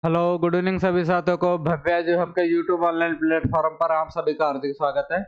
Hello good evening सभी साथियों को। भव्य जो आपके यूट्यूब ऑनलाइन प्लेटफॉर्म पर आप सभी का हार्दिक स्वागत है।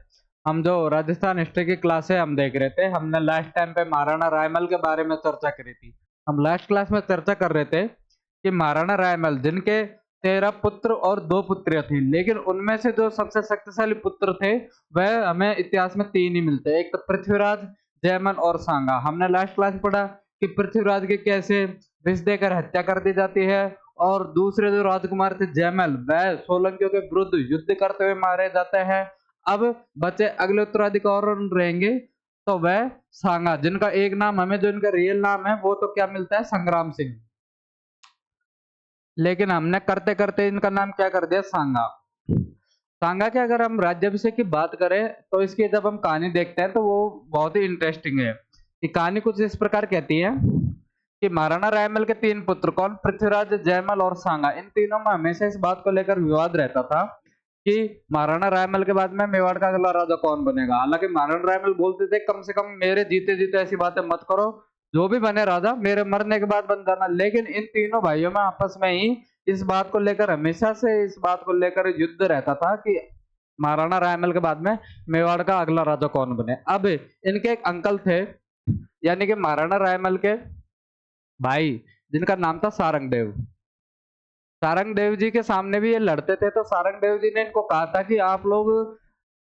हम जो राजस्थान हिस्ट्री की क्लास है हम देख रहे थे। हमने लास्ट टाइम पे महाराणा रायमल के बारे में चर्चा करी थी। हम लास्ट क्लास में चर्चा कर रहे थे कि महाराणा रायमल जिनके 13 पुत्र और 2 पुत्रियां थी, लेकिन उनमें से जो सबसे शक्तिशाली पुत्र थे वह हमें इतिहास में 3 ही मिलते हैं। एक तो पृथ्वीराज, जयमल और सांगा। हमने लास्ट क्लास में पढ़ा कि पृथ्वीराज की कैसे विष देकर हत्या कर दी जाती है और दूसरे जो राजकुमार थे जयमल, वह सोलंकियों के विरुद्ध युद्ध करते हुए मारे जाते हैं। अब बचे अगले उत्तराधिकारी रहेंगे तो वह सांगा, जिनका एक नाम हमें जो इनका रियल नाम है वो तो क्या मिलता है, संग्राम सिंह, लेकिन हमने करते करते इनका नाम क्या कर दिया, सांगा। सांगा के अगर हम राज्याभिषेक की बात करें तो इसकी जब हम कहानी देखते हैं तो वो बहुत ही इंटरेस्टिंग है। ये कहानी कुछ इस प्रकार कहती है कि महाराणा रायमल के 3 पुत्र कौन, पृथ्वीराज, जयमल और सांगा, इन तीनों में हमेशा इस बात को लेकर विवाद रहता था कि महाराणा रायमल के बाद में मेवाड़ का अगला राजा कौन बनेगा। हालांकि महाराणा रायमल बोलते थे कम से कम मेरे जीते जीते ऐसी बातें मत करो, जो भी बने राजा मेरे मरने के बाद बन जाना। लेकिन इन तीनों भाइयों में आपस में ही इस बात को लेकर, हमेशा से इस बात को लेकर युद्ध रहता था कि महाराणा रायमल के बाद में मेवाड़ का अगला राजा कौन बने। अब इनके एक अंकल थे, यानी कि महाराणा रायमल के भाई, जिनका नाम था सारंगदेव। सारंगदेव जी के सामने भी ये लड़ते थे, तो सारंगदेव जी ने इनको कहा था कि आप लोग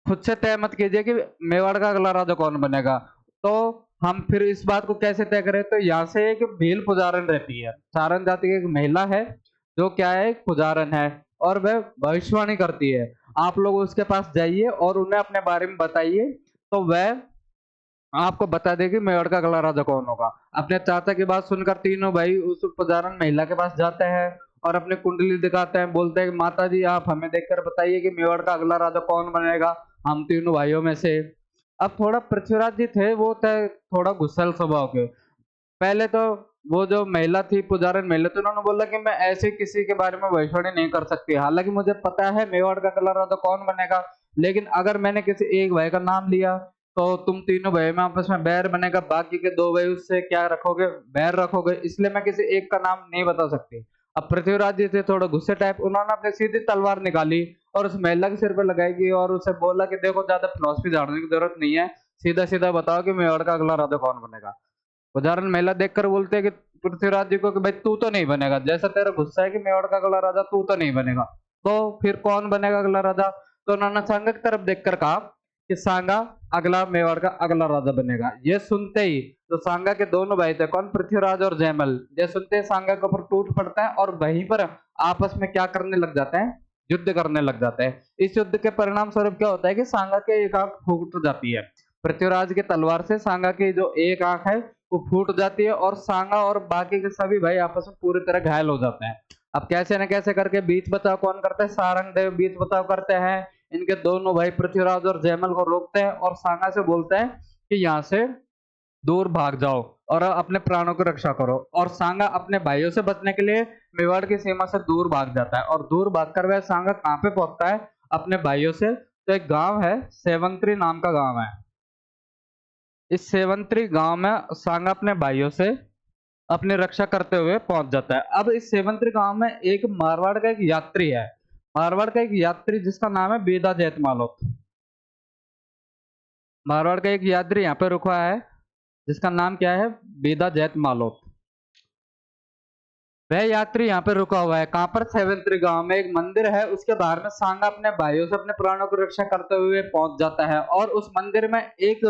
खुद से तय मत कीजिए कि मेवाड़ का अगला राजा कौन बनेगा। तो हम फिर इस बात को कैसे तय करें, तो यहाँ से एक भील पुजारन रहती है। सारण जाति की एक महिला है जो क्या है, एक पुजारन है, और वह भविष्यवाणी करती है। आप लोग उसके पास जाइए और उन्हें अपने बारे में बताइए, तो वह आपको बता देगी मेवाड़ का अगला राजा कौन होगा। अपने चाचा की बात सुनकर तीनों भाई उस पुजारन महिला के पास जाते हैं और अपनी कुंडली दिखाते हैं। बोलते हैं कि माता जी आप हमें देखकर बताइए कि मेवाड़ का अगला राजा कौन बनेगा हम तीनों भाइयों में से। अब थोड़ा पृथ्वीराज जी थे वो थे थोड़ा गुस्सैल स्वभाव के। पहले तो वो जो महिला थी, पुजारन महिला थी, उन्होंने बोला कि मैं ऐसे किसी के बारे में भविष्यवाणी नहीं कर सकती, हालांकि मुझे पता है मेवाड़ का अगला राजा कौन बनेगा। लेकिन अगर मैंने किसी एक भाई का नाम लिया तो तुम तीनों भाई में आपस में बैर बनेगा, बाकी के 2 भाई उससे क्या रखोगे, बैर रखोगे, इसलिए मैं किसी एक का नाम नहीं बता सकती। अब पृथ्वीराज जी थे थोड़ा गुस्से टाइप, उन्होंने अपनी सीधी तलवार निकाली और उस महिला के सिर पे लगाएगी और उसे बोला कि देखो ज्यादा फिलॉसफी झाड़ने की जरूरत नहीं है, सीधा सीधा बताओ कि मेवाड़ का अगला राजा कौन बनेगा। उदाहरण महिला देखकर बोलते हैं कि पृथ्वीराज जी को कि भाई तू तो नहीं बनेगा, जैसा तेरा गुस्सा है कि मेवाड़ का अगला राजा तू तो नहीं बनेगा, तो फिर कौन बनेगा अगला राजा। तो उन्होंने सांगा की तरफ देखकर कहा कि सांगा अगला मेवाड़ का अगला राजा बनेगा। ये सुनते ही तो सांगा के दोनों भाई थे कौन, पृथ्वीराज और जयमल, ये सुनते ही सांगा के ऊपर टूट पड़ता है और वहीं पर आपस में क्या करने लग जाते हैं, युद्ध करने लग जाते हैं। इस युद्ध के परिणाम स्वरूप क्या होता है कि सांगा के एक आंख फूट जाती है। पृथ्वीराज की तलवार से सांगा की जो एक आंख है वो फूट जाती है और सांगा और बाकी के सभी भाई आपस में पूरी तरह घायल हो जाते हैं। अब कैसे न कैसे करके बीच बचाव कौन करते हैं, सारंगदेव बीच बचाव करते हैं। इनके दोनों भाई पृथ्वीराज और जयमल को रोकते हैं और सांगा से बोलते हैं कि यहाँ से दूर भाग जाओ और अपने प्राणों की रक्षा करो। और सांगा अपने भाइयों से बचने के लिए मेवाड़ की सीमा से दूर भाग जाता है और दूर भागकर वह सांगा कहाँ पे पहुंचता है, अपने भाइयों से। तो एक गांव है, सेवंत्री नाम का गांव है। इस सेवंत्री गांव में सांगा अपने भाइयों से अपनी रक्षा करते हुए पहुंच जाता है। अब इस सेवंत्री गांव में एक मारवाड़ का एक यात्री है, मारवाड़ का एक यात्री जिसका नाम है बेदा जैत मालोत। मारवाड़ का एक यात्री यहाँ पे रुका है जिसका नाम क्या है, बेदा जैत मालोत। वह यात्री यहाँ पे रुका हुआ है कहाँ पर, सेवंत्री गांव में एक मंदिर है, उसके बाहर में सांगा अपने भाइयों से अपने प्राणों की रक्षा करते हुए पहुंच जाता है। और उस मंदिर में एक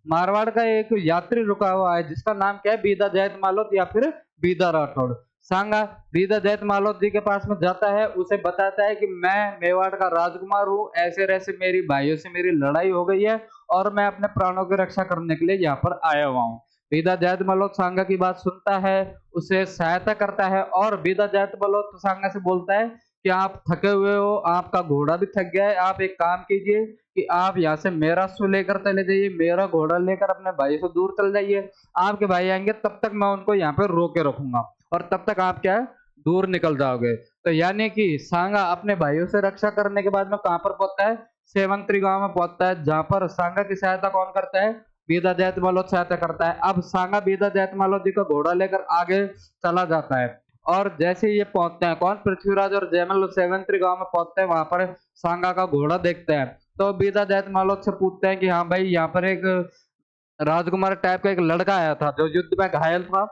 मारवाड़ का एक यात्री रुका हुआ है जिसका नाम क्या है, बीदा जैत मालोत या फिर बीदा राठौड़। सांगा बीदा जैत मालोत जी के पास में जाता है, उसे बताता है कि मैं मेवाड़ का राजकुमार हूँ, ऐसे ऐसे मेरी भाइयों से मेरी लड़ाई हो गई है और मैं अपने प्राणों की रक्षा करने के लिए यहाँ पर आया हुआ हूँ। बीदा जैत मालोत सांगा की बात सुनता है, उसे सहायता करता है और बीदा जैत मालोत सांगा से बोलता है कि आप थके हुए हो, आपका घोड़ा भी थक गया है, आप एक काम कीजिए कि आप यहाँ से मेरा अश्व लेकर चले जाइए, मेरा घोड़ा लेकर अपने भाई से दूर चल जाइए। आपके भाई आएंगे तब तक मैं उनको यहाँ पे रोके रखूंगा और तब तक आप क्या है, दूर निकल जाओगे। तो यानी कि सांगा अपने भाइयों से रक्षा करने के बाद में कहाँ पर पहुंचता है, सेवंत्री गांव में पहुंचता है, जहां पर सांगा की सहायता कौन करता है, बीदा जैत मालोत सहायता करता है। अब सांगा बीदा जैत मालोत जी का घोड़ा लेकर आगे चला जाता है और जैसे ही ये पहुंचते हैं, कौन, पृथ्वीराज और जयमल सेवंतरी गांव में पहुंचते हैं, वहां पर सांगा का घोड़ा देखते हैं। तो बीदा दैत मालोद से पूछते हैं कि हाँ भाई, यहाँ पर एक राजकुमार टाइप का एक लड़का आया था जो युद्ध में घायल था,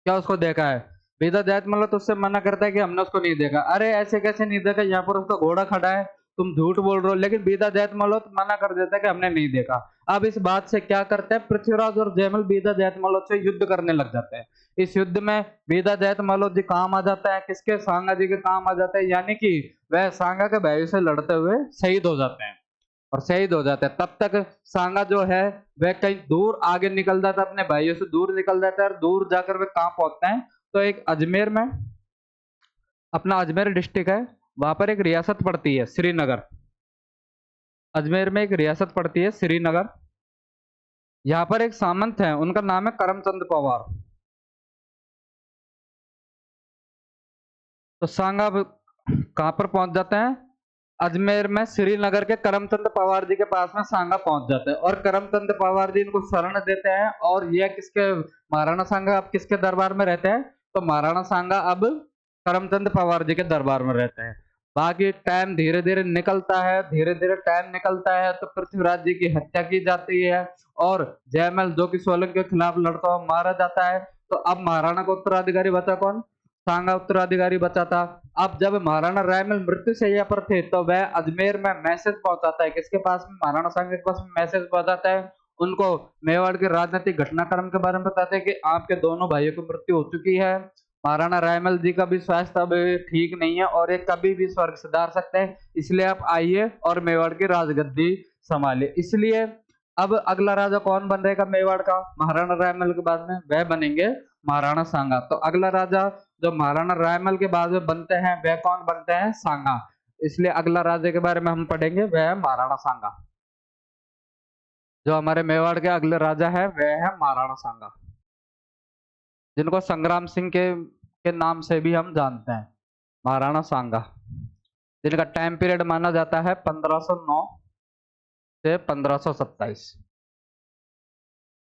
क्या उसको देखा है? बीदा दैत मतलब तो उससे मना करता है कि हमने उसको नहीं देखा। अरे ऐसे कैसे नहीं देखा, यहाँ पर उसका घोड़ा खड़ा है, तुम झूठ बोल रहे हो। लेकिन बीदा दैत मल्होत मना कर देता है कि हमने नहीं देखा। अब इस बात से क्या करते हैं, पृथ्वीराज और जयमल बीदा दैत मल्होत से युद्ध करने लग जाते हैं। इस युद्ध में बीदा दैत मल्होत जी काम आ जाता है, किसके, सांगा जी के काम आ जाता है, यानी कि वह सांगा के भाइयों से लड़ते हुए शहीद हो जाते हैं। और शहीद हो जाते हैं। तब तक सांगा जो है वह कहीं दूर आगे निकल जाता है, अपने भाइयों से दूर निकल जाता है, और दूर जाकर वे कहाँ पहुंचते हैं, तो एक अजमेर में, अपना अजमेर डिस्ट्रिक्ट है, वहां पर एक रियासत पड़ती है श्रीनगर। अजमेर में एक रियासत पड़ती है श्रीनगर। यहाँ पर एक सामंत है, उनका नाम है करमचंद पवार। तो सांगा अब कहाँ पर पहुंच जाते हैं, अजमेर में श्रीनगर के करमचंद पवार जी के पास में सांगा पहुंच जाते हैं। और करमचंद पवार जी इनको शरण देते हैं। और ये किसके, महाराणा सांगा अब किसके दरबार में रहते हैं, तो महाराणा सांगा अब करमचंद पवार जी के दरबार में रहते हैं। बाकी टाइम धीरे धीरे निकलता है, धीरे धीरे टाइम निकलता है, तो पृथ्वीराज जी की हत्या की जाती है और जयमल जो कि सोलंकी के खिलाफ लड़ता हुआ मारा जाता है। तो अब महाराणा का उत्तराधिकारी बचा कौन, सांगा उत्तराधिकारी बचा था। अब जब महाराणा रायमल मृत्यु शैया पर थे, तो वह अजमेर में मैसेज पहुंचाता है, किसके पास में, महाराणा सांगा के पास में मैसेज पहुंचाता है। उनको मेवाड़ के राजनीतिक घटनाक्रम के बारे में बताते हैं कि आपके दोनों भाइयों की मृत्यु हो चुकी है, महाराणा रायमल जी का भी स्वास्थ्य अब ठीक नहीं है और एक कभी भी स्वर्ग सिधार सकते हैं, इसलिए आप आइए और मेवाड़ की राजगद्दी संभालिए। इसलिए अब अगला राजा कौन बन रहेगा मेवाड़ का, महाराणा रायमल के बाद में वह बनेंगे महाराणा सांगा। तो अगला राजा जो महाराणा रायमल के बाद में बनते हैं, वह कौन बनते हैं, सांगा। इसलिए अगला राजा के बारे में हम पढ़ेंगे, वह है महाराणा सांगा। जो हमारे मेवाड़ के अगले राजा है वह है महाराणा सांगा, जिनको संग्राम सिंह के नाम से भी हम जानते हैं, महाराणा सांगा, जिनका टाइम पीरियड माना जाता है 1509 से 1527।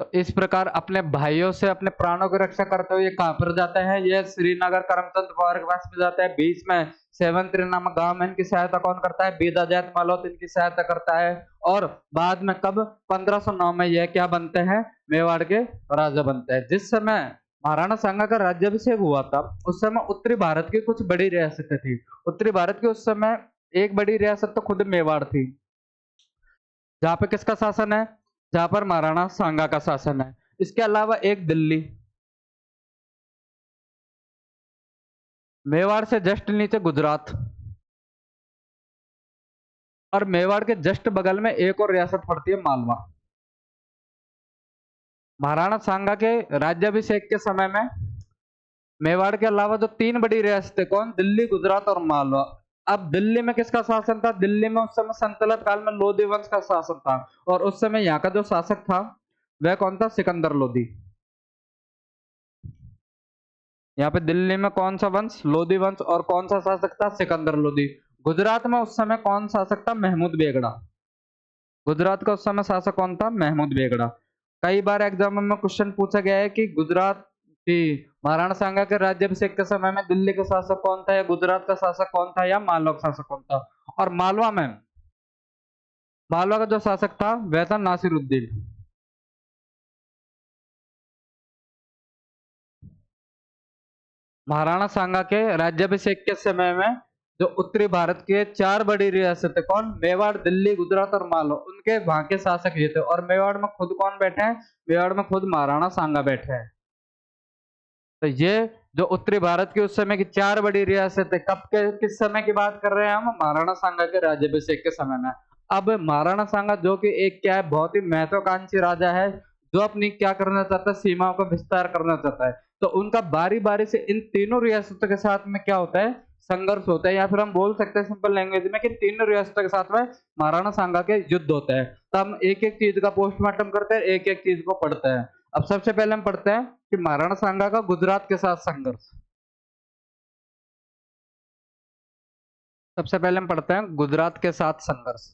तो इस प्रकार अपने भाइयों से अपने प्राणों की रक्षा करते हुए कहां पर जाते हैं, ये श्रीनगर करमचंद पवार के पास में जाते हैं। बीच में सेवंतरी नामक गांव में इनकी सहायता कौन करता है, बीदा दैत मालोद इनकी सहायता करता है। और बाद में कब, 1509 में यह क्या बनते हैं, मेवाड़ के राजा बनते हैं। जिस समय महाराणा सांगा का राज्याभिषेक हुआ था, उस समय उत्तरी भारत की कुछ बड़ी रियासतें थी। उत्तरी भारत की उस समय एक बड़ी रियासत तो खुद मेवाड़ थी, जहां पे किसका शासन है, जहां पर महाराणा सांगा का शासन है। इसके अलावा एक दिल्ली, मेवाड़ से जस्ट नीचे गुजरात, और मेवाड़ के जस्ट बगल में एक और रियासत पड़ती है मालवा। महाराणा सांगा के राज्याभिषेक के समय में मेवाड़ के अलावा जो तीन बड़ी रियासतें, कौन, दिल्ली, गुजरात और मालवा। अब दिल्ली में किसका शासन था, दिल्ली में उस समय संतलत काल में लोधी वंश का शासन था। और उस समय यहाँ का जो शासक था वह कौन था, सिकंदर लोधी। यहाँ पे दिल्ली में कौन सा वंश, लोधी वंश, और कौन सा शासक था, सिकंदर लोधी। गुजरात में उस समय कौन शासक था, महमूद बेगड़ा। गुजरात का उस समय शासक कौन था, महमूद बेगड़ा। कई बार एग्जाम में क्वेश्चन पूछा गया है कि गुजरात की महाराणा सांगा के राज्याभिषेक के समय में दिल्ली का शासक कौन था, या गुजरात का शासक कौन था, या मालवा का शासक कौन था। और मालवा में, मालवा का जो शासक था वह था नासिरुद्दीन। महाराणा सांगा के राज्याभिषेक के समय में जो उत्तरी भारत के चार बड़ी रियासतें, कौन, मेवाड़, दिल्ली, गुजरात और मालवा, उनके वहां के शासक ये थे। और मेवाड़ में खुद कौन बैठे हैं, मेवाड़ में खुद महाराणा सांगा बैठे हैं। तो ये जो उत्तरी भारत की उस समय की चार बड़ी रियासतें, कब के किस समय की बात कर रहे हैं हम, महाराणा सांगा के राज्याभिषेक के समय में। अब महाराणा सांगा जो कि एक क्या है, बहुत ही महत्वाकांक्षी राजा है, जो अपनी क्या करना चाहता है, सीमाओं का विस्तार करना चाहता है। तो उनका बारी बारी से इन तीनों रियासतों के साथ में क्या होता है, संघर्ष होता है, या फिर हम बोल सकते हैं सिंपल लैंग्वेज में कि तीनों रियासतों के साथ में महाराणा सांगा के युद्ध होता है। तो हम एक एक चीज का पोस्टमार्टम करते हैं, एक एक चीज को पढ़ते हैं। अब सबसे पहले हम पढ़ते हैं कि महाराणा सांगा का गुजरात के साथ संघर्ष। सबसे पहले हम पढ़ते हैं गुजरात के साथ संघर्ष।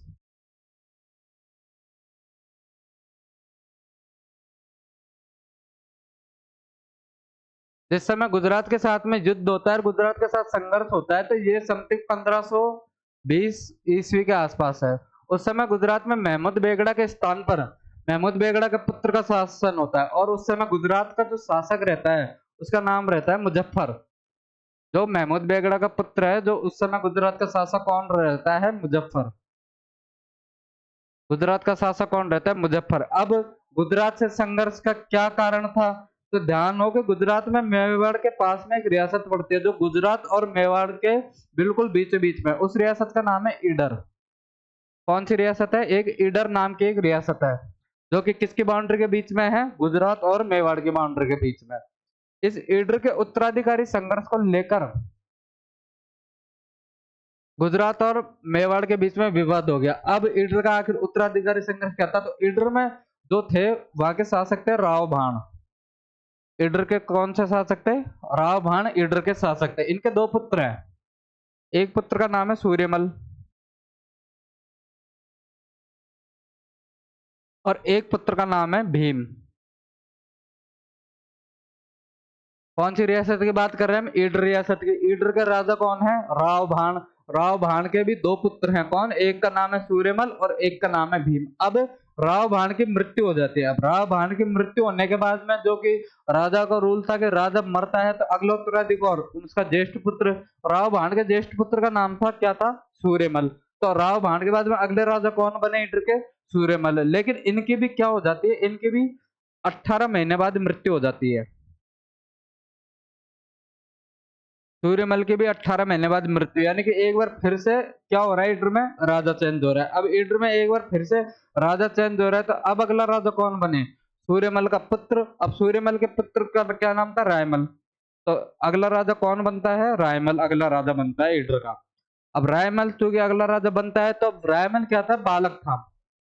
जिस समय गुजरात के साथ में युद्ध होता है और गुजरात के साथ संघर्ष होता है, तो ये समथिंग 1520 ईस्वी के आसपास है। उस समय गुजरात में महमूद बेगड़ा के स्थान पर महमूद बेगड़ा के पुत्र का शासन होता है और उस समय गुजरात का जो शासक रहता है उसका नाम रहता है मुजफ्फर। जो महमूद बेगड़ा का पुत्र है, जो उस समय गुजरात का शासक कौन रहता है? मुजफ्फर। गुजरात का शासक कौन रहता है? मुजफ्फर। अब गुजरात से संघर्ष का क्या कारण था? तो ध्यान हो कि गुजरात में मेवाड़ के पास में एक रियासत पड़ती है जो गुजरात और मेवाड़ के बिल्कुल बीचों बीच में। उस रियासत का नाम है ईडर। कौन सी रियासत है? एक ईडर नाम की एक रियासत है जो कि किसकी बाउंड्री के बीच में है? गुजरात और मेवाड़ की बाउंड्री के बीच में। इस ईडर के उत्तराधिकारी संघर्ष को लेकर गुजरात और मेवाड़ के बीच में विवाद हो गया। अब ईडर का आखिर उत्तराधिकारी संघर्ष क्या था? तो ईडर में जो थे वहां के शासक थे राव भाण। ईडर के कौन से शासक थे? राव भाण ईडर के शासक थे। इनके दो पुत्र हैं। एक पुत्र का नाम है सूर्यमल और एक पुत्र का नाम है भीम। कौन सी रियासत की बात कर रहे हैं हम? ईडर रियासत की। ईडर के राजा कौन है? राव भाण। राव भाण के भी दो पुत्र हैं। कौन? एक का नाम है सूर्यमल और एक का नाम है भीम। अब राव भाण की मृत्यु हो जाती है। अब राव भाण की मृत्यु होने के बाद में जो कि राजा का रूल था कि राजा मरता है तो अगला उत्तराधिकारी उसका ज्येष्ठ पुत्र, राव भाण के ज्येष्ठ पुत्र का नाम था क्या था? सूर्यमल। तो राव भाण के बाद में अगले राजा कौन बने ईडर के? सूर्यमल। लेकिन इनकी भी क्या हो जाती है? इनकी भी 18 महीने बाद मृत्यु हो जाती है। सूर्यमल की भी 18 महीने बाद मृत्यु, यानी कि एक बार फिर से क्या हो रहा है? ईडर में राजा चेंज हो रहा है। अब ईडर में एक बार फिर से राजा चेंज हो रहा है तो अब अगला राजा कौन बने? सूर्यमल का पुत्र। अब सूर्यमल के पुत्र का क्या नाम था? रायमल। तो अगला राजा कौन बनता है? रायमल अगला राजा बनता है ईडर का। अब रायमल चूंकि अगला राजा बनता है तो रायमल क्या था? बालक था,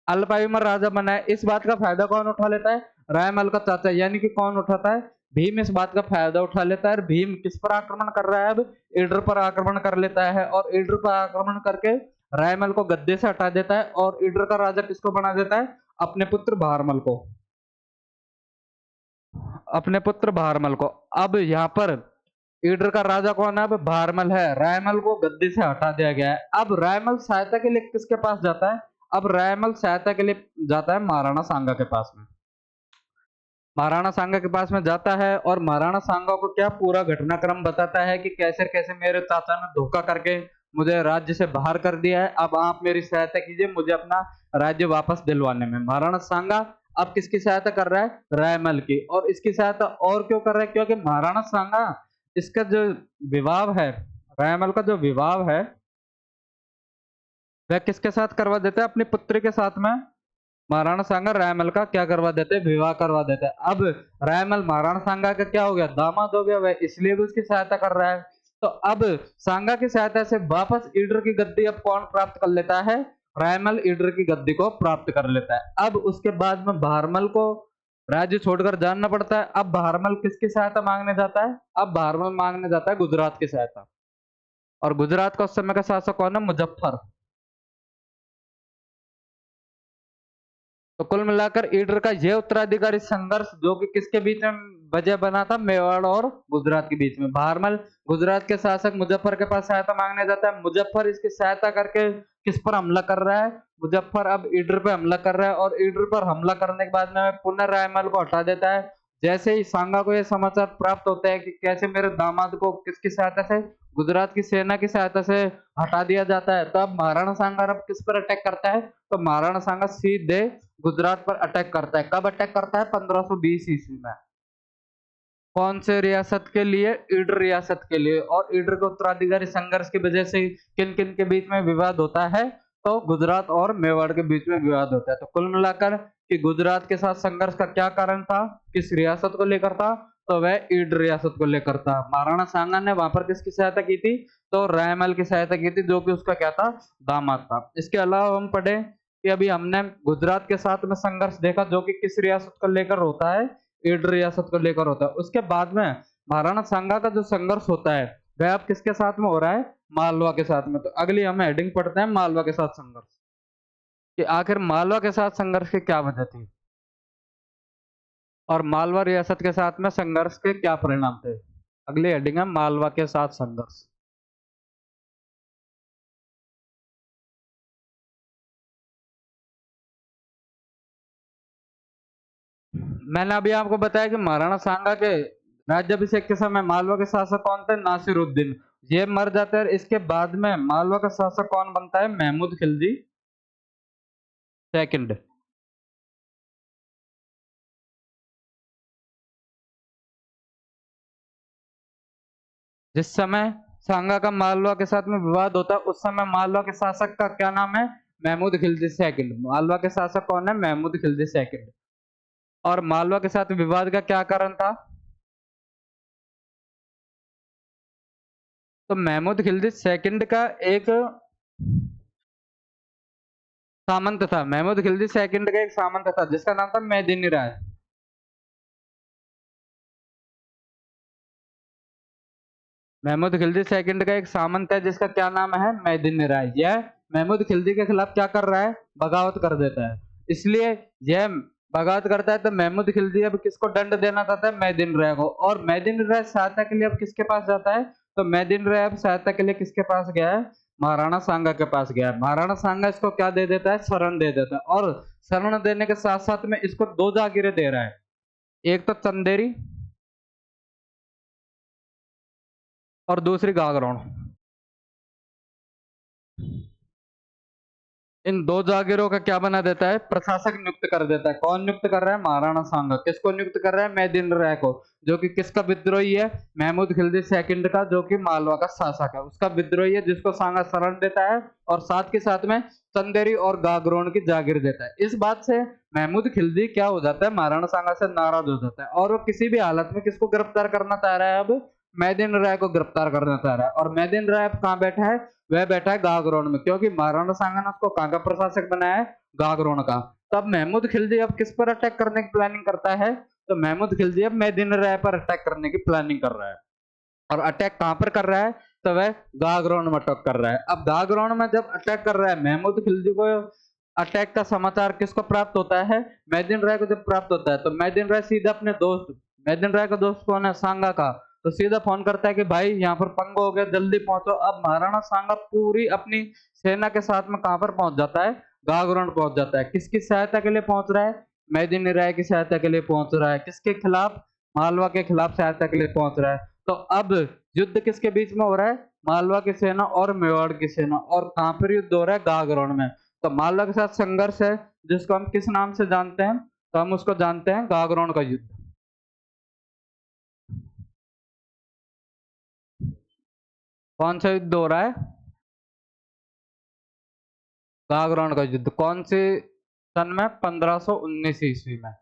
अल्पायु में राजा बना है। इस बात का फायदा कौन उठा लेता है? रायमल का चाचा, यानी कि कौन उठाता है? भीम इस बात का फायदा उठा लेता है। और भीम किस पर आक्रमण कर रहा है? अब ईडर पर आक्रमण कर लेता है और ईडर पर आक्रमण करके रायमल को गद्दे से हटा देता है और ईडर का राजा किसको बना देता है? अपने पुत्र भारमल को। अपने पुत्र भारमल को। अब यहाँ पर ईडर का राजा कौन है? अब भारमल है। रायमल को गद्दी से हटा दिया गया है। अब रायमल सहायता के लिए किसके पास जाता है? अब रायमल सहायता के लिए जाता है महाराणा सांगा के पास में। महाराणा सांगा के पास में जाता है और महाराणा सांगा को क्या पूरा घटनाक्रम बताता है कि कैसे कैसे मेरे चाचा ने धोखा करके मुझे राज्य से बाहर कर दिया है। अब आप मेरी सहायता कीजिए मुझे अपना राज्य वापस दिलवाने में। महाराणा सांगा अब किसकी सहायता कर रहा है? रायमल की। और इसकी सहायता और क्यों कर रहा है? क्योंकि महाराणा सांगा इसका जो विवाह है, रायमल का जो विवाह है वह किसके साथ करवा देता है? अपनी पुत्री के साथ में। महाराणा सांगा रायमल का क्या करवा देते हैं? विवाह करवा देते हैं। अब रायमल महाराणा सांगा का क्या हो गया? दामाद हो गया। वह इसलिए भी उसकी सहायता कर रहा है। तो अब सांगा की सहायता से वापस ईडर की गद्दी अब कौन प्राप्त कर लेता है? रायमल ईडर की गद्दी को प्राप्त कर लेता है। अब उसके बाद में भारमल को राज्य छोड़कर जानना पड़ता है। अब भारमल किसकी सहायता मांगने जाता है? अब भारमल मांगने जाता है गुजरात की सहायता। और गुजरात का उस समय का शासक कौन है? मुजफ्फर। तो कुल मिलाकर ईडर का यह उत्तराधिकारी संघर्ष जो कि किसके बीच में वजह बना था? मेवाड़ और गुजरात के बीच में। भारमल गुजरात के शासक मुजफ्फर के पास सहायता मांगने जाता है। मुजफ्फर इसकी सहायता करके किस पर हमला कर रहा है? मुजफ्फर अब ईडर पे हमला कर रहा है और ईडर पर हमला करने के बाद में पुनः रायमल को हटा देता है। जैसे ही सांगा को यह समाचार प्राप्त होता है कि कैसे मेरे दामाद को किसकी सहायता से? गुजरात की सेना की सहायता से हटा दिया जाता है, तब महाराणा सांगा अब किस पर अटैक करता है? तो महाराणा सांगा सीधे गुजरात पर अटैक करता है। कब अटैक करता है? 1520 ईस्वी में। कौन से रियासत के लिए? ईडर रियासत के लिए। और ईडर के उत्तराधिकारी संघर्ष की वजह से किन किन के बीच में विवाद होता है? तो गुजरात और मेवाड़ के बीच में विवाद होता है। तो कुल मिलाकर कि गुजरात के साथ संघर्ष का क्या कारण था? किस रियासत को लेकर था? तो वह ईडर रियासत को लेकर था। महाराणा सांगा ने वहां पर किसकी सहायता की थी? तो रायमल की सहायता की थी जो कि उसका क्या था? दामाद था। इसके अलावा हम पढ़े कि अभी हमने गुजरात के साथ में संघर्ष देखा जो कि किस रियासत को लेकर होता है? ईडर रियासत को लेकर होता है। उसके बाद में महाराणा सांगा का जो संघर्ष होता है वह अब किसके साथ में हो रहा है? मालवा के साथ में। तो अगली हम हेडिंग पढ़ते हैं मालवा के साथ संघर्ष, कि आखिर मालवा के साथ संघर्ष की क्या वजह थी और मालवा रियासत के साथ में संघर्ष के क्या परिणाम थे। अगली हेडिंग है मालवा के साथ संघर्ष। मैंने अभी आपको बताया कि महाराणा सांगा के राज्याभिषेक के समय मालवा के शासक कौन थे? नासिरुद्दीन। ये मर जाते हैं। इसके बाद में मालवा का शासक कौन बनता है? महमूद खिलजी सेकंड। जिस समय सांगा का मालवा के साथ में विवाद होता है, उस समय मालवा के शासक का क्या नाम है? महमूद खिलजी सेकंड। मालवा के शासक कौन है? महमूद खिलजी सेकंड। और मालवा के साथ विवाद का क्या कारण था? तो महमूद खिलजी सेकंड का एक सामंत था। महमूद खिलजी सेकंड का एक सामंत था जिसका नाम था मेदिनी राय। महमूद खिलजी सेकंड का एक सामंत है जिसका क्या नाम है? मेदिनी राय। यह महमूद खिलजी के खिलाफ क्या कर रहा है? बगावत कर देता है। इसलिए यह बगावत करता है तो महमूद खिलजी अब किसको दंड देना चाहता है? मेदिनी राय को। और मेदिनी राय सहायता के लिए अब किसके पास जाता है? तो मेदिनी राय अब सहायता के लिए किसके पास गया है? महाराणा सांगा के पास गया है। महाराणा सांगा इसको क्या दे देता है? शरण दे देता है। और शरण देने के साथ साथ में इसको दो जागीरें दे रहा है। एक तो चंदेरी और दूसरी गागरोन। इन दो जागीरों का क्या बना देता है? प्रशासक नियुक्त कर देता है। कौन नियुक्त कर रहा है? महाराणा सांगा। किसको नियुक्त कर रहा है? मेदिनी राय को, जो कि किसका विद्रोही है? महमूद खिलजी सेकंड का, जो कि मालवा का शासक है, उसका विद्रोही है, जिसको सांगा शरण देता है और साथ के साथ में चंदेरी और गागरोन की जागीर देता है। इस बात से महमूद खिलजी क्या हो जाता है? महाराणा सांगा से नाराज हो जाता है और वो किसी भी हालत में किसको गिरफ्तार करना चाह रहा है? अब मेदिनी राय को गिरफ्तार करना चाह रहा है। और मेदिनी राय अब कहाँ बैठा है? वह बैठा है गागरोन में, क्योंकि महाराणा सांगा ने उसको कहाँ का प्रशासक बनाया है? गागरोन का। तब महमूद खिलजी अब किस पर अटैक करने की प्लानिंग करता है? तो महमूद खिलजी अब मेदिनी राय पर अटैक करने की प्लानिंग कर रहा है। और अटैक कहां पर कर रहा है? तो वह गागरोन में अटैक कर रहा है। अब गागरोन में जब अटैक कर रहा है, महमूद खिलजी को अटैक का समाचार किसको प्राप्त होता है? मेदिनी राय को जब प्राप्त होता है तो मेदिनी राय सीधा अपने दोस्त, मेदिनी राय का दोस्त कौन है? सांगा का, तो सीधा फोन करता है कि भाई यहाँ पर पंगा हो गया, जल्दी पहुंचो। अब महाराणा सांगा पूरी अपनी सेना के साथ में कहां पर पहुंच जाता है? गागरोन पहुंच जाता है। किसकी सहायता के लिए पहुंच रहा है? मेदिनी राय की सहायता के लिए पहुंच रहा है। किसके खिलाफ? मालवा के खिलाफ सहायता के लिए पहुंच रहा है। तो अब युद्ध किसके बीच में हो रहा है? मालवा की सेना और मेवाड़ की सेना। और कहां पर युद्ध हो रहा है? गागरोन में। तो मालवा के साथ संघर्ष है, जिसको हम किस नाम से जानते हैं? तो हम उसको जानते हैं गागरोन का युद्ध। कौन सा युद्ध हो रहा है? गागरोन का युद्ध। कौन से सन में? 1519 ईस्वी में।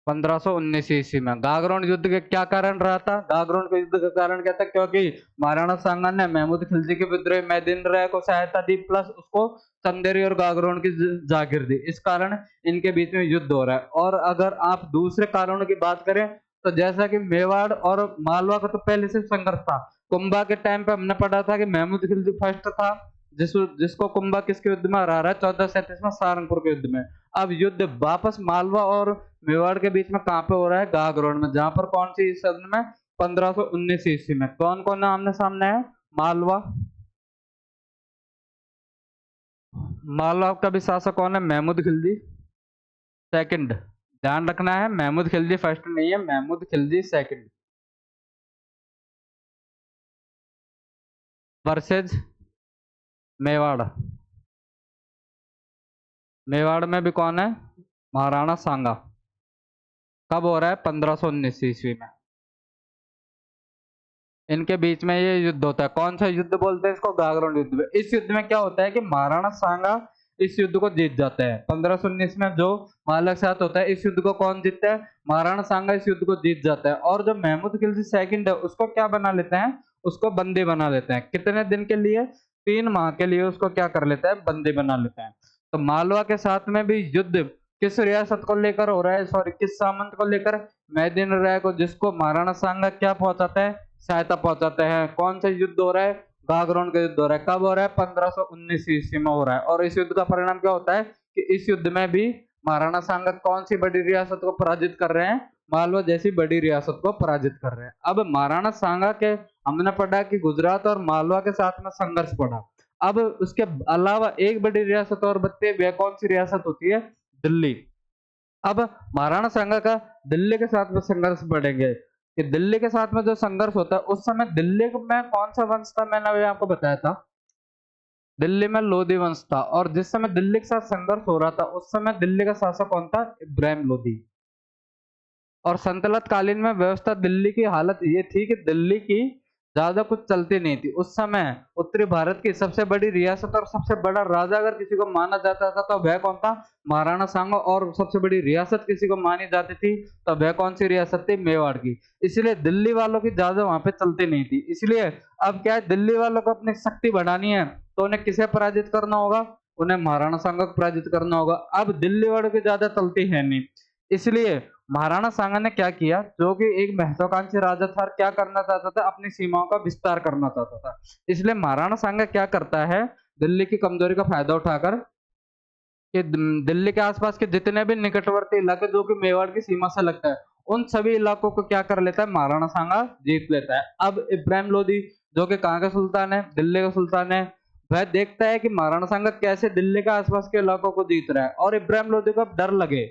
1519 ईस्वी में। गागरोन युद्ध के क्या कारण रहा था? गागरोन के युद्ध का कारण क्या था? क्योंकि महाराणा सांगा ने महमूद खिलजी के विद्रोही मेदिनी राय को सहायता दी, प्लस उसको चंदेरी और गागरोन की जागीर दी। इस कारण इनके बीच में युद्ध हो रहा है। और अगर आप दूसरे कारणों की बात करें तो जैसा कि मेवाड़ और मालवा का तो पहले से संघर्ष था। कुंभा के टाइम पे हमने पढ़ा था कि महमूद खिलजी फर्स्ट था, जिसको कुंभा किसके युद्ध में हरा रहा है? 1437 में सहारनपुर के युद्ध में। अब युद्ध वापस मालवा और मेवाड़ के बीच में कहां पे हो रहा है? गागरोन में। जहां पर कौन सी सन में? 1519 ईस्वी में। कौन कौन आमने सामने है? मालवा, मालवा का भी शासक कौन है? महमूद खिलजी सेकंड। ध्यान रखना है, महमूद खिलजी फर्स्ट नहीं है, महमूद खिलजी सेकंड। वर्सेज मेवाड़। मेवाड़ में भी कौन है? महाराणा सांगा। कब हो रहा है? 1519 ईस्वी में। इनके बीच में ये युद्ध होता है। कौन सा युद्ध बोलते हैं इसको? गागरोन युद्ध। इस युद्ध में क्या होता है कि महाराणा सांगा इस युद्ध को जीत जाते हैं। 1519 में जो मालवा के साथ होता है, इस युद्ध को कौन जीतता है? महाराणा सांगा इस युद्ध को जीत जाता है। और जो महमूद खिलजी सेकंड है उसको क्या बना लेते हैं? उसको बंदी बना लेते हैं। कितने दिन के लिए? 3 माह के लिए उसको क्या कर लेते हैं? बंदी बना लेते हैं। तो मालवा के साथ में भी युद्ध किस रियासत को लेकर हो रहा है? सॉरी, किस सामंत को लेकर? मेदिनी राय को, जिसको महाराणा सांगा क्या पहुंचाता है? सहायता पहुंचाते हैं। कौन सा युद्ध हो रहा है? गागरोन का युद्ध हो रहा है। कब हो रहा है? 1519 ईस्वी में हो रहा है। और इस युद्ध का परिणाम क्या होता है कि इस युद्ध में भी महाराणा सांगा कौन सी बड़ी रियासत को पराजित कर रहे हैं? मालवा जैसी बड़ी रियासत को पराजित कर रहे हैं। अब महाराणा सांगा के हमने पढ़ा कि गुजरात और मालवा के साथ में संघर्ष पड़ा। अब उसके अलावा एक बड़ी रियासत और बचती है, वह कौन सी रियासत होती है? दिल्ली। अब महाराणा सांगा का दिल्ली के साथ में संघर्ष बढ़ेंगे कि दिल्ली के साथ में जो संघर्ष होता है उस समय दिल्ली में कौन सा वंश था, मैंने अभी आपको बताया था, दिल्ली में लोधी वंश था। और जिस समय दिल्ली के साथ संघर्ष हो रहा था उस समय दिल्ली का शासक कौन था? इब्राहिम लोधी। और संतलत कालीन में व्यवस्था दिल्ली की हालत ये थी कि दिल्ली की ज्यादा कुछ चलती नहीं थी। उस समय उत्तरी भारत की सबसे बड़ी रियासत और सबसे बड़ा राजा अगर किसी को माना जाता था तो वह कौन था? महाराणा सांगा। और सबसे बड़ी रियासत किसी को मानी जाती थी तो वह कौन सी रियासत थी? मेवाड़ की। इसलिए दिल्ली वालों की ज्यादा वहां पे चलती नहीं थी। इसलिए अब क्या है, दिल्ली वालों को अपनी शक्ति बढ़ानी है तो उन्हें किसे पराजित करना होगा? उन्हें महाराणा सांगा को पराजित करना होगा। अब दिल्ली वालों की ज्यादा चलती है नहीं, इसलिए महाराणा सांगा ने क्या किया, जो कि एक महत्वाकांक्षी राजा था और क्या करना चाहता था? अपनी सीमाओं का विस्तार करना चाहता था। इसलिए महाराणा सांगा क्या करता है, दिल्ली की कमजोरी का फायदा उठाकर कि दिल्ली के आसपास के जितने भी निकटवर्ती इलाके जो कि मेवाड़ की सीमा से लगता है उन सभी इलाकों को क्या कर लेता है? महाराणा सांगा जीत लेता है। अब इब्राहिम लोधी जो कि कहाँ का सुल्तान है? दिल्ली का सुल्तान है। वह देखता है कि महाराणा सांगा कैसे दिल्ली के आसपास के इलाकों को जीत रहा है और इब्राहिम लोधी को अब डर लगे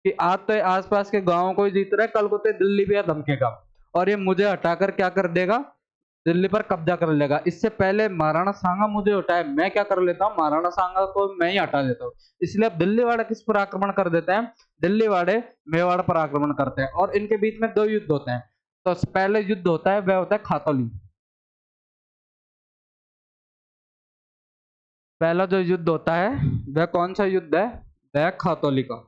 कि आज तो ये आसपास के गांवों को ही जीत रहा है, कल को तो ये दिल्ली पे धमकेगा और ये मुझे हटाकर क्या कर देगा? दिल्ली पर कब्जा कर लेगा। इससे पहले महाराणा सांगा मुझे हटाए, मैं क्या कर लेता हूँ? महाराणा सांगा को मैं ही हटा देता हूँ। इसलिए अब दिल्ली वाले किस पर आक्रमण कर देते हैं? दिल्ली वाले मेवाड़ पर आक्रमण करते हैं और इनके बीच में दो युद्ध होते हैं। तो पहले युद्ध होता है वह होता है खातौली। पहला जो युद्ध होता है वह कौन सा युद्ध है? वह खातौली का।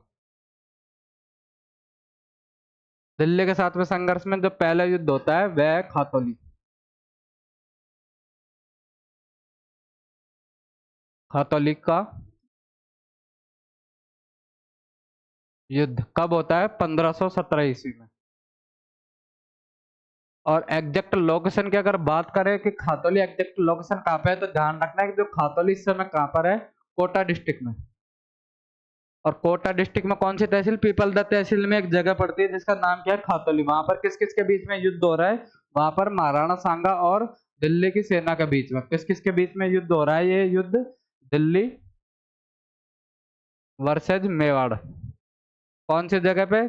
दिल्ली के साथ में संघर्ष में जो पहला युद्ध होता है वह है खातौली। खातौली का युद्ध कब होता है? 1517 ईस्वी में। और एग्जैक्ट लोकेशन की अगर बात करें कि खातौली एग्जैक्ट लोकेशन कहाँ पे है, तो ध्यान रखना है कि जो खातौली इस समय कहाँ पर है? कोटा डिस्ट्रिक्ट में। और कोटा डिस्ट्रिक्ट में कौन सी तहसील? पीपलदा तहसील में एक जगह पड़ती है जिसका नाम क्या है? खातौली। वहां पर किस किस के बीच में युद्ध हो रहा है? वहां पर महाराणा सांगा और दिल्ली की सेना के बीच में। किस किस के बीच में युद्ध हो रहा है? ये युद्ध दिल्ली वर्सेज मेवाड़। कौन सी जगह पे?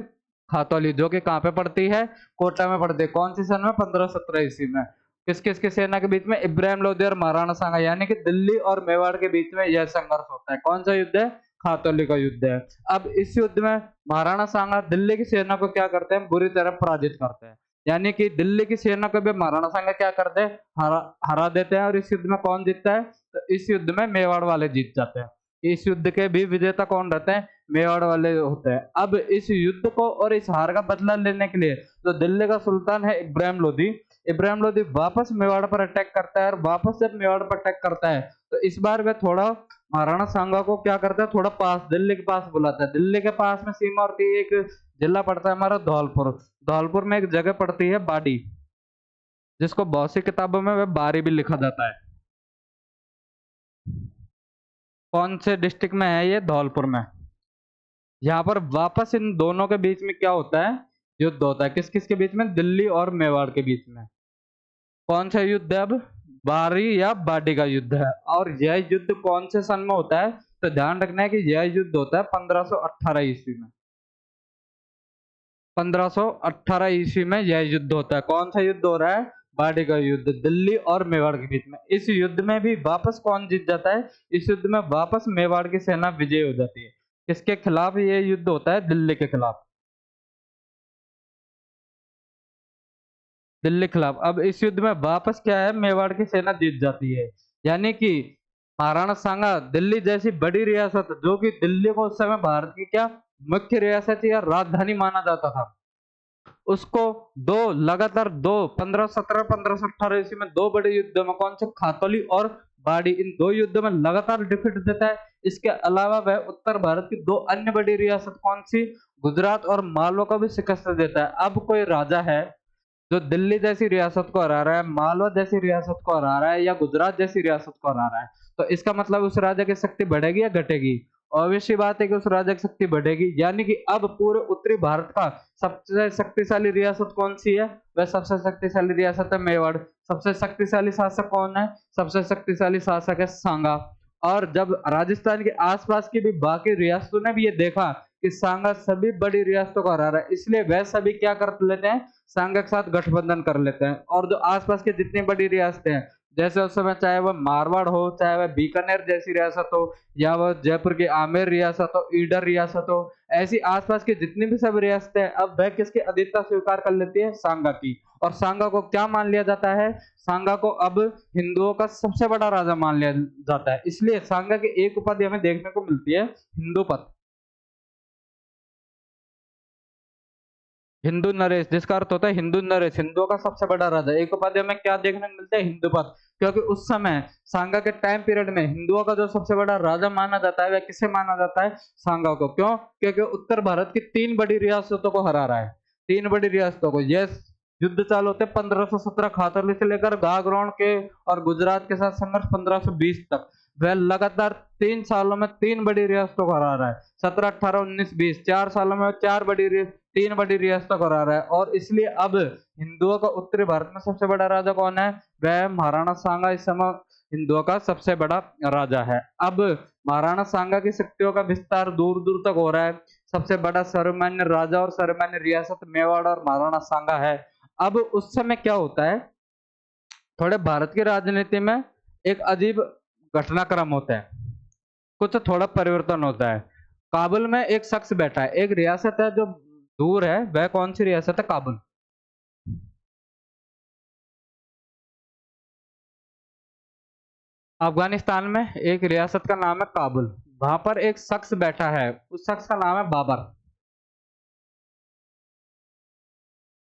खातौली, जो कि कहाँ पे पड़ती है? कोटा में पड़ती है। कौन सी सन में? 1517 ईस्वी में। किस किस की सेना के बीच में? इब्राहिम लोधी और महाराणा सांगा, यानी कि दिल्ली और मेवाड़ के बीच में यह संघर्ष होता है। कौन सा युद्ध है? खातौली का युद्ध है। अब इस युद्ध में महाराणा सांगा दिल्ली की सेना को क्या करते हैं? बुरी तरह पराजित करते हैं। यानी कि दिल्ली की सेना को भी महाराणा सांगा क्या करते हैं? हरा देते हैं। और इस युद्ध में कौन जीतता है? तो इस युद्ध में मेवाड़ वाले जीत जाते हैं। इस युद्ध के भी विजेता कौन रहते हैं? मेवाड़ वाले होते हैं। अब इस युद्ध को और इस हार का बदला लेने के लिए जो दिल्ली का सुल्तान है इब्राहिम लोधी वापस मेवाड़ पर अटैक करता है। और वापस जब मेवाड़ पर अटैक करता है तो इस बार वह थोड़ा महाराणा सांगा को क्या करता है? थोड़ा पास, दिल्ली के पास बुलाता है। दिल्ली के पास में सीमा और एक जिला पड़ता है हमारा धौलपुर। धौलपुर में एक जगह पड़ती है बाडी, जिसको बहुत सी किताबों में वह बारी भी लिखा जाता है। कौन से डिस्ट्रिक्ट में है ये? धौलपुर में। यहाँ पर वापस इन दोनों के बीच में क्या होता है? युद्ध होता है। किस किस के बीच में? दिल्ली और मेवाड़ के बीच में। कौन सा युद्ध है अब? बारी या बाडी का युद्ध है। और यह युद्ध कौन से सन में होता है? तो ध्यान रखना है कि यह युद्ध होता है 1518 ईस्वी में। 1518 ईस्वी में यह युद्ध होता है। कौन सा युद्ध हो रहा है? बाडी का युद्ध, दिल्ली और मेवाड़ के बीच में। इस युद्ध में भी वापस कौन जीत जाता है? इस युद्ध में वापस मेवाड़ की सेना विजयी हो जाती है। किसके खिलाफ ये युद्ध होता है? दिल्ली के खिलाफ। दिल्ली के खिलाफ। अब इस युद्ध में वापस क्या है? मेवाड़ की सेना जीत जाती है। यानी कि महाराणा सांगा दिल्ली जैसी बड़ी रियासत, जो कि दिल्ली को उस समय भारत की क्या मुख्य रियासत या राजधानी माना जाता था, उसको दो लगातार दो 1517 1518 ईस्वी में दो बड़े युद्धों में, कौन से? खातौली और बाड़ी, इन दो युद्धों में लगातार डिफीट देता है। इसके अलावा वह उत्तर भारत की दो अन्य बड़ी रियासत कौन सी? गुजरात और मालवा को भी शिकस्त देता है। अब कोई राजा है जो दिल्ली जैसी रियासत को हरा रहा है, मालवा जैसी रियासत को हरा रहा है या गुजरात जैसी रियासत को हरा रहा है, तो इसका मतलब उस राजा की शक्ति बढ़ेगी या घटेगी? ऑब्वियसली बात है कि उस राजा की शक्ति बढ़ेगी। यानी कि अब पूरे उत्तरी भारत का सबसे शक्तिशाली रियासत कौन सी है? वह सबसे शक्तिशाली रियासत है मेवाड़। सबसे शक्तिशाली शासक कौन है? सबसे शक्तिशाली शासक है सांगा। और जब राजस्थान के आसपास की भी बाकी रियासतों ने भी ये देखा कि सांगा सभी बड़ी रियासतों को हरा रहा है, इसलिए वह सभी क्या कर लेते हैं? सांगा के साथ गठबंधन कर लेते हैं। और जो आसपास की जितनी बड़ी रियासतें हैं, जैसे उस समय चाहे वह मारवाड़ हो, चाहे वह बीकानेर जैसी रियासत हो, या वह जयपुर की आमेर रियासत हो, ईडर रियासत हो, ऐसी आसपास की जितनी भी सब रियासतें हैं, अब वह किसकी अधीनता स्वीकार कर लेती है? सांगा की। और सांगा को क्या मान लिया जाता है? सांगा को अब हिंदुओं का सबसे बड़ा राजा मान लिया जाता है। इसलिए सांगा की एक उपाधि हमें देखने को मिलती है, हिंदूपत। हिंदू नरेश, जिसका अर्थ होता है हिंदू नरेश, हिंदुओं का सबसे बड़ा राजा। एक उपाधि में क्या देखने को मिलता है? हिंदूपत। क्योंकि उस समय सांगा के टाइम पीरियड में हिंदुओं का जो सबसे बड़ा राजा माना जाता है, वह किसे माना जाता है? सांगा को। क्यों? क्योंकि उत्तर भारत की 3 बड़ी रियासतों को हरा रहा है। 3 बड़ी रियासतों को। ये युद्ध चालू होते 1517 खातरली से लेकर गागरोन के और गुजरात के साथ संघर्ष 1520 तक। वह लगातार 3 सालों में 3 बड़ी रियासतों को हरा रहा है। 17, 18, 19, 20 4 सालों में 3 बड़ी रियासतों को हरा रहा है। और इसलिए अब हिंदुओं का उत्तरी भारत में सबसे बड़ा राजा कौन है? वह महाराणा सांगा इस समय हिंदुओं का सबसे बड़ा राजा है। अब महाराणा सांगा की शक्तियों का विस्तार दूर दूर तक हो रहा है। सबसे बड़ा सर्वमान्य राजा और सर्वमान्य रियासत मेवाड़ और महाराणा सांगा है। अब उस समय क्या होता है, थोड़े भारत की राजनीति में एक अजीब घटनाक्रम होता है, कुछ थोड़ा परिवर्तन होता है। काबुल में एक शख्स बैठा है, एक रियासत है जो दूर है, वह कौन सी रियासत है? काबुल। अफगानिस्तान में एक रियासत का नाम है काबुल। वहां पर एक शख्स बैठा है, उस शख्स का नाम है बाबर।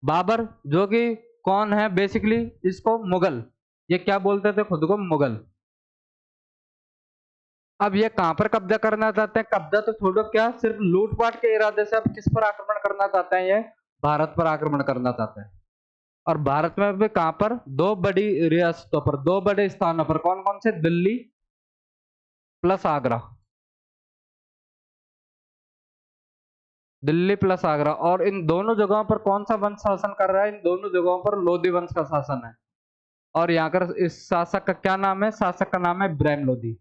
बाबर जो कि कौन है? बेसिकली इसको मुगल, ये क्या बोलते थे खुद को? मुगल। अब ये कहां पर कब्जा करना चाहते हैं? कब्जा तो छोड़ो, क्या सिर्फ लूटपाट के इरादे से अब किस पर आक्रमण करना चाहते हैं? ये भारत पर आक्रमण करना चाहते हैं। और भारत में भी कहां पर? 2 बड़ी रियासतों पर, 2 बड़े स्थानों पर। कौन कौन से? दिल्ली प्लस आगरा। दिल्ली प्लस आगरा। और इन दोनों जगहों पर कौन सा वंश शासन कर रहा है? इन दोनों जगहों पर लोधी वंश का शासन है। और यहाँ कर इस शासक का क्या नाम है? शासक का नाम है इब्राहिम लोधी।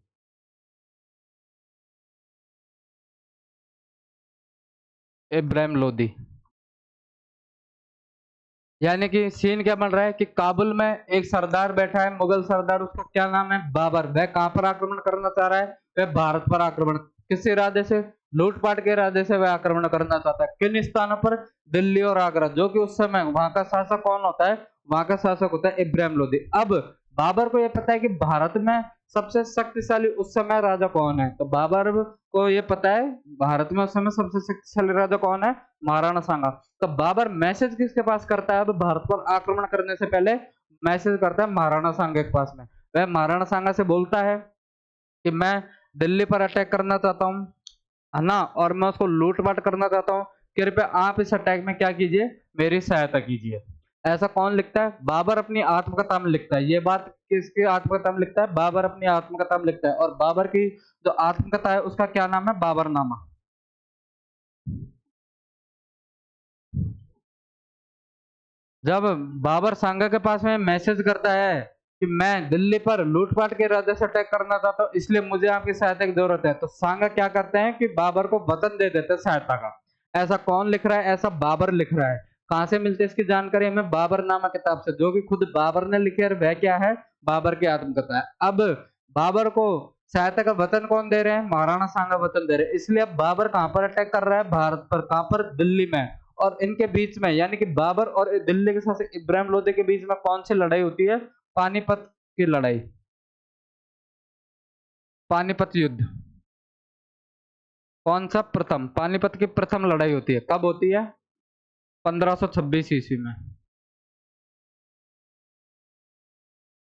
इब्राहिम लोधी। यानी कि सीन क्या बन रहा है कि काबुल में एक सरदार बैठा है, मुगल सरदार, उसका क्या नाम है? बाबर। वह कहां पर आक्रमण करना चाह रहा है? वह भारत पर आक्रमण, किस इरादे से? लूटपाट के इरादे से वह आक्रमण करना चाहता है। किन स्थानों पर? दिल्ली और आगरा। जो कि उस समय वहां का शासक कौन होता है? वहां का शासक होता है इब्राहिम लोधी। अब बाबर को यह पता है कि भारत में सबसे शक्तिशाली उस समय राजा कौन है, तो बाबर को यह पता है भारत में उस समय सबसे शक्तिशाली राजा कौन है? महाराणा सांगा। तो बाबर मैसेज किसके पास करता है? अब भारत पर आक्रमण करने से पहले मैसेज करता है महाराणा सांगा के पास में। वह महाराणा सांगा से बोलता है कि मैं दिल्ली पर अटैक करना चाहता हूँ, है ना, और मैं उसको लूटपाट करना चाहता हूँ। कृपया आप इस अटैक में क्या कीजिए? मेरी सहायता कीजिए। ऐसा कौन लिखता है? बाबर अपनी आत्मकथा में लिखता है। ये बात किसकी आत्मकथा में लिखता है? बाबर अपनी आत्मकथा में लिखता है। और बाबर की जो आत्मकथा है उसका क्या नाम है? बाबरनामा। जब बाबर सांगा के पास में मैसेज करता है कि मैं दिल्ली पर लूटपाट के इरादे से अटैक करना चाहता हूँ, इसलिए मुझे आपकी सहायता की जरूरत है, तो सांगा क्या करते हैं कि बाबर को वतन दे देते हैं सहायता का। ऐसा कौन लिख रहा है? ऐसा बाबर लिख रहा है। कहां से मिलती है इसकी जानकारी हमें? बाबरनामा किताब से, जो कि खुद बाबर ने लिखी है। और वह क्या है? बाबर की आत्मकथा है। अब बाबर को सहायता का वतन कौन दे रहे हैं? महाराणा सांगा वतन दे रहे हैं। इसलिए अब बाबर कहां पर अटैक कर रहा है? भारत पर। कहां पर? दिल्ली में। और इनके बीच में, यानी कि बाबर और दिल्ली के शासक इब्राहिम लोधी के बीच में कौन सी लड़ाई होती है? पानीपत की लड़ाई। पानीपत युद्ध। कौन सा? प्रथम। पानीपत की प्रथम लड़ाई होती है। कब होती है? 1526 ईस्वी में।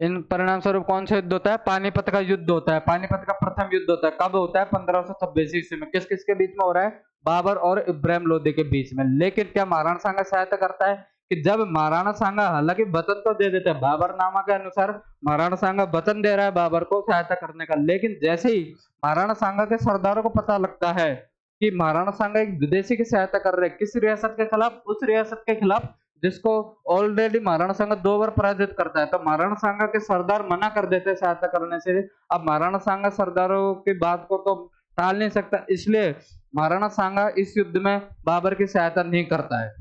इन परिणाम स्वरूप कौन सा युद्ध होता है? पानीपत का युद्ध होता है। पानीपत का प्रथम युद्ध होता है। कब होता है? 1526 ईस्वी में। किस किस के बीच में हो रहा है? बाबर और इब्राहिम लोधी के बीच में। लेकिन क्या महाराणा सांगा सहायता करता है? कि जब महाराणा सांगा हालांकि वचन तो दे देते हैं, बाबरनामा के अनुसार महाराणा सांगा वचन दे रहा है बाबर को सहायता करने का, लेकिन जैसे ही महाराणा सांगा के सरदारों को पता लगता है कि महाराणा सांगा एक विदेशी की सहायता कर रहे हैं, किस रियासत के खिलाफ, उस रियासत के खिलाफ जिसको ऑलरेडी महाराणा सांगा 2 बार पराजित करता है, तो महाराणा सांगा के सरदार मना कर देते हैं सहायता करने से। अब महाराणा सांगा सरदारों की बात को तो टाल नहीं सकता, इसलिए महाराणा सांगा इस युद्ध में बाबर की सहायता नहीं करता है।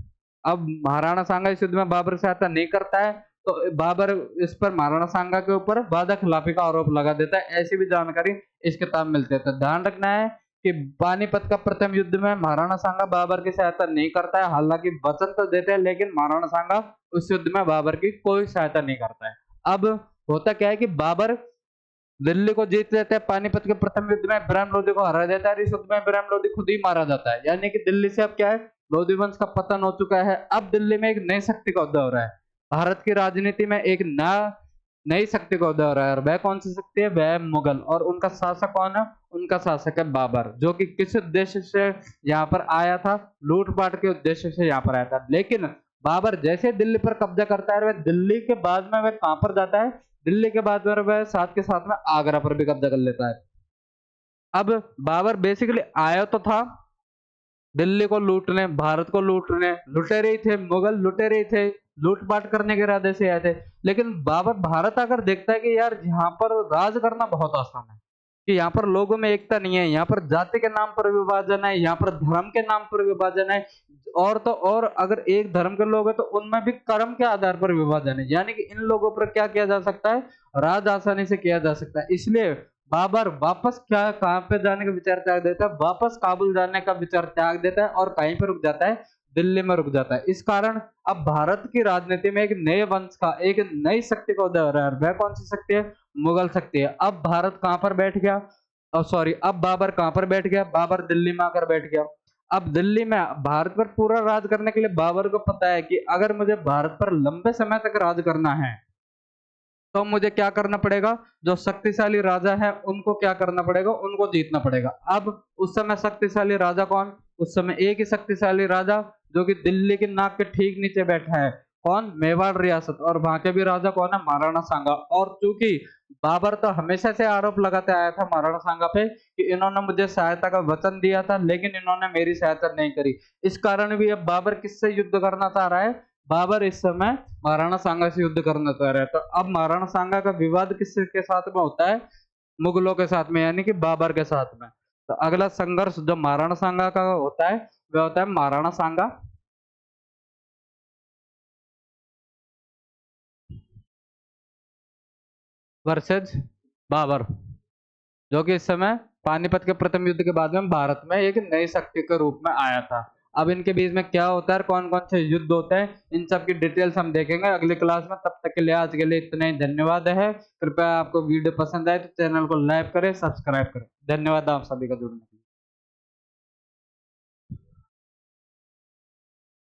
अब महाराणा सांगा इस युद्ध में बाबर की सहायता नहीं करता है, तो बाबर इस पर महाराणा सांगा के ऊपर वादा खिलाफी का आरोप लगा देता है। ऐसी भी जानकारी इस किताब में मिलती है। तो ध्यान रखना है कि पानीपत का प्रथम युद्ध में महाराणा सांगा बाबर की सहायता नहीं करता है, हालांकि वचन तो देते हैं, लेकिन महाराणा सांगा उस युद्ध में बाबर की कोई सहायता नहीं करता है। अब होता क्या है कि बाबर दिल्ली को जीत लेते हैं, पानीपत के प्रथम युद्ध में इब्राहिम लोदी को हरा देता है, और इस युद्ध में इब्राहिम लोदी खुद ही मारा जाता है, यानी कि दिल्ली से अब क्या है, लोधी वंश का पतन हो चुका है। अब दिल्ली में एक नई शक्ति का उदय हो रहा है, भारत की राजनीति में एक नई शक्ति का उदय हो रहा है, और वह कौन सी शक्ति है, वह मुगल, और उनका शासक कौन है, उनका शासक है बाबर, जो कि किस उद्देश्य से यहाँ पर आया था, लूटपाट के उद्देश्य से यहाँ पर आया था। लेकिन बाबर जैसे दिल्ली पर कब्जा करता है, वह दिल्ली के बाद में वह कहां पर जाता है, दिल्ली के बाद में वह साथ के साथ में आगरा पर भी कब्जा कर लेता है। अब बाबर बेसिकली आया तो था दिल्ली को लूटने, भारत को लूटने, लुटेरे ही थे, मुगल लुटेरे ही थे, लूटपाट करने के इरादे से आए थे। लेकिन बाबर भारत आकर देखता है कि यार यहाँ पर राज करना बहुत आसान है, कि यहाँ पर लोगों में एकता नहीं है, यहाँ पर जाति के नाम पर विभाजन है, यहाँ पर धर्म के नाम पर विभाजन है, और तो और अगर एक धर्म के लोग हैं तो उनमें भी कर्म के आधार पर विभाजन है, यानी कि इन लोगों पर क्या किया जा सकता है, राज आसानी से किया जा सकता है। इसलिए बाबर वापस क्या कहाँ पे जाने का विचार त्याग देता है, वापस काबुल जाने का विचार त्याग देता है, और कहीं पर रुक जाता है, दिल्ली में रुक जाता है। इस कारण अब भारत की राजनीति में एक नए वंश का, एक नई शक्ति का उदय हो रहा है, वह कौन सी शक्ति है, मुगल शक्ति है। अब भारत कहां पर बैठ गया, सॉरी, अब बाबर कहां पर बैठ गया, बाबर दिल्ली में आकर बैठ गया। अब दिल्ली में भारत पर पूरा राज करने के लिए बाबर को पता है कि अगर मुझे भारत पर लंबे समय तक राज करना है तो मुझे क्या करना पड़ेगा, जो शक्तिशाली राजा है उनको क्या करना पड़ेगा, उनको जीतना पड़ेगा। अब उस समय शक्तिशाली राजा कौन, उस समय एक ही शक्तिशाली राजा जो कि दिल्ली के नाक के ठीक नीचे बैठा है, कौन, मेवाड़ रियासत, और वहां के भी राजा कौन है, महाराणा सांगा। और चूंकि बाबर तो हमेशा से आरोप लगाते आया था महाराणा सांगा पे कि इन्होंने मुझे सहायता का वचन दिया था लेकिन इन्होंने मेरी सहायता नहीं करी, इस कारण भी अब बाबर किससे युद्ध करना चाह रहा है, बाबर इस समय महाराणा सांगा से युद्ध करना चाह रहा है। तो अब महाराणा सांगा का विवाद किसके साथ में होता है, मुगलों के साथ में, यानी कि बाबर के साथ में। तो अगला संघर्ष जो महाराणा सांगा का होता है वह होता है महाराणा सांगा वर्सेज बाबर, जो कि इस समय पानीपत के प्रथम युद्ध के बाद में भारत में एक नई शक्ति के रूप में आया था। अब इनके बीच में क्या होता है, कौन कौन से युद्ध होते हैं, इन सब की डिटेल्स हम देखेंगे अगली क्लास में। तब तक के लिए आज के लिए इतना ही, धन्यवाद है। कृपया आपको वीडियो पसंद आए तो चैनल को लाइक करें, सब्सक्राइब करें। धन्यवाद आप सभी का जुड़ने के लिए।